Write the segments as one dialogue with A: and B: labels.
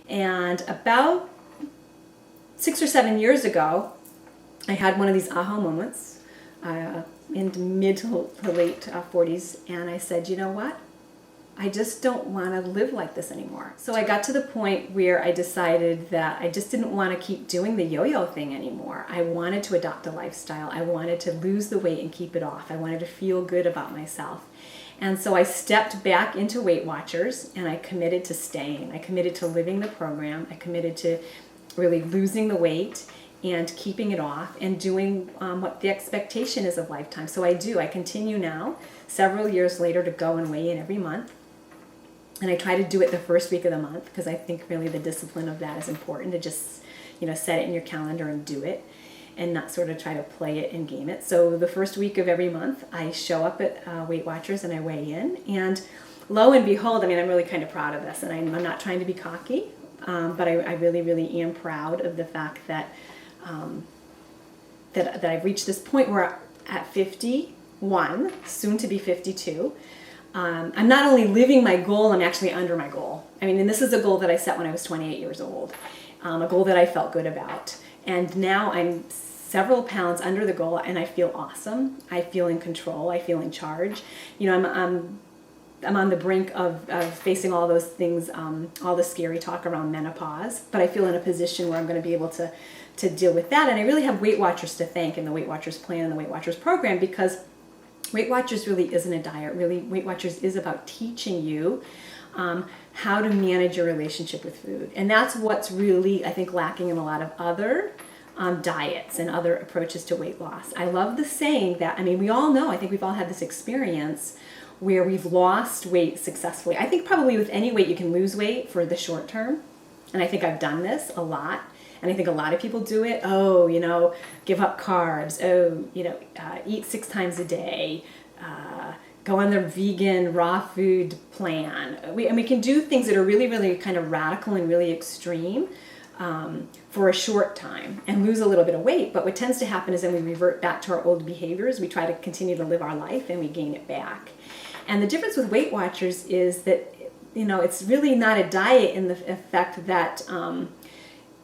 A: And about 6 or 7 years ago, I had one of these aha moments in mid to late 40s, and I said, you know what? I just don't want to live like this anymore. So I got to the point where I decided that I just didn't want to keep doing the yo-yo thing anymore. I wanted to adopt a lifestyle. I wanted to lose the weight and keep it off. I wanted to feel good about myself. And so I stepped back into Weight Watchers, and I committed to staying. I committed to living the program. I committed to really losing the weight and keeping it off and doing what the expectation is of Lifetime. So I do. I continue now, several years later, to go and weigh in every month. And I try to do it the first week of the month because I think really the discipline of that is important, to just, set it in your calendar and do it and not sort of try to play it and game it. So the first week of every month, I show up at Weight Watchers and I weigh in. And lo and behold, I'm really kind of proud of this. And I'm not trying to be cocky, but I really, really am proud of the fact that that I've reached this point where at 51, soon to be 52, I'm not only living my goal, I'm actually under my goal. And this is a goal that I set when I was 28 years old, a goal that I felt good about. And now I'm several pounds under the goal, and I feel awesome. I feel in control. I feel in charge. I'm on the brink of facing all those things, all the scary talk around menopause, but I feel in a position where I'm going to be able to deal with that. And I really have Weight Watchers to thank in the Weight Watchers plan and the Weight Watchers program, because Weight Watchers really isn't a diet. Really, Weight Watchers is about teaching you how to manage your relationship with food. And that's what's really, I think, lacking in a lot of other diets and other approaches to weight loss. I love the saying that, we all know, I think we've all had this experience where we've lost weight successfully. I think probably with any weight you can lose weight for the short term. And I think I've done this a lot. And I think a lot of people do it. Give up carbs. Eat 6 times a day. Go on the vegan raw food plan. We can do things that are really, really kind of radical and really extreme for a short time and lose a little bit of weight. But what tends to happen is then we revert back to our old behaviors. We try to continue to live our life and we gain it back. And the difference with Weight Watchers is that, it's really not a diet in the effect that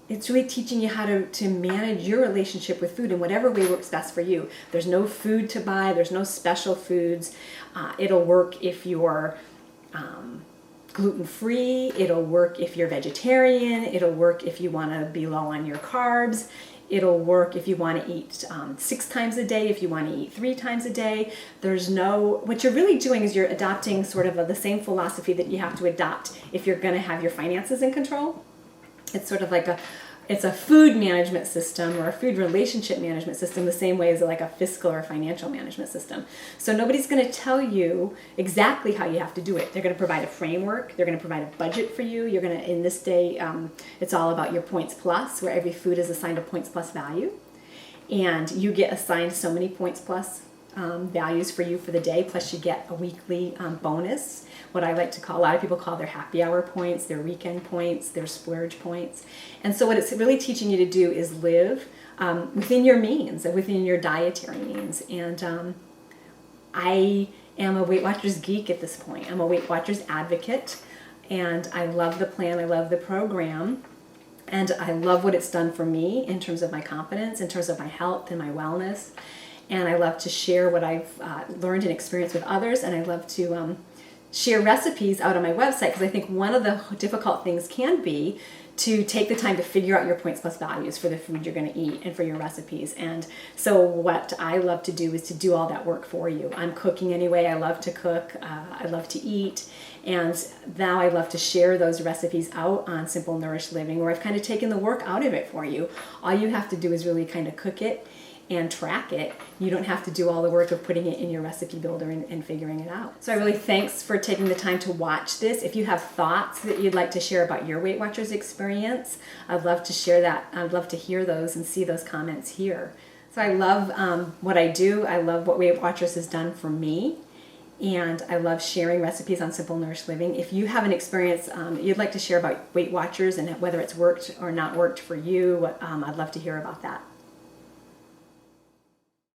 A: it's really teaching you how to manage your relationship with food in whatever way works best for you. There's no food to buy. There's no special foods. It'll work if you're gluten-free. It'll work if you're vegetarian. It'll work if you want to be low on your carbs. It'll work if you want to eat 6 times a day, if you want to eat 3 times a day. What you're really doing is you're adopting sort of the same philosophy that you have to adopt if you're going to have your finances in control. It's sort of like it's a food management system or a food relationship management system, the same way as like a fiscal or financial management system. So nobody's going to tell you exactly how you have to do it. They're going to provide a framework. They're going to provide a budget for you. You're going to, in this day, it's all about your points plus, where every food is assigned a points plus value. And you get assigned so many points plus values for you for the day, plus you get a weekly bonus, what I like to call, a lot of people call their happy hour points, their weekend points, their splurge points. And so what it's really teaching you to do is live within your means and within your dietary means. And I am a Weight Watchers geek at this point. I'm a Weight Watchers advocate, and I love the plan, I love the program, and I love what it's done for me in terms of my confidence, in terms of my health and my wellness. And I love to share what I've learned and experienced with others, and I love to share recipes out on my website, because I think one of the difficult things can be to take the time to figure out your points plus values for the food you're going to eat and for your recipes. And so what I love to do is to do all that work for you. I'm cooking anyway. I love to cook. I love to eat. And now I love to share those recipes out on Simple Nourished Living, where I've kind of taken the work out of it for you. All you have to do is really kind of cook it and track it. You don't have to do all the work of putting it in your recipe builder and figuring it out. So I really thanks for taking the time to watch this. If you have thoughts that you'd like to share about your Weight Watchers experience, I'd love to share that. I'd love to hear those and see those comments here. So I love what I do. I love what Weight Watchers has done for me. And I love sharing recipes on Simple Nourished Living. If you have an experience you'd like to share about Weight Watchers and whether it's worked or not worked for you, I'd love to hear about that.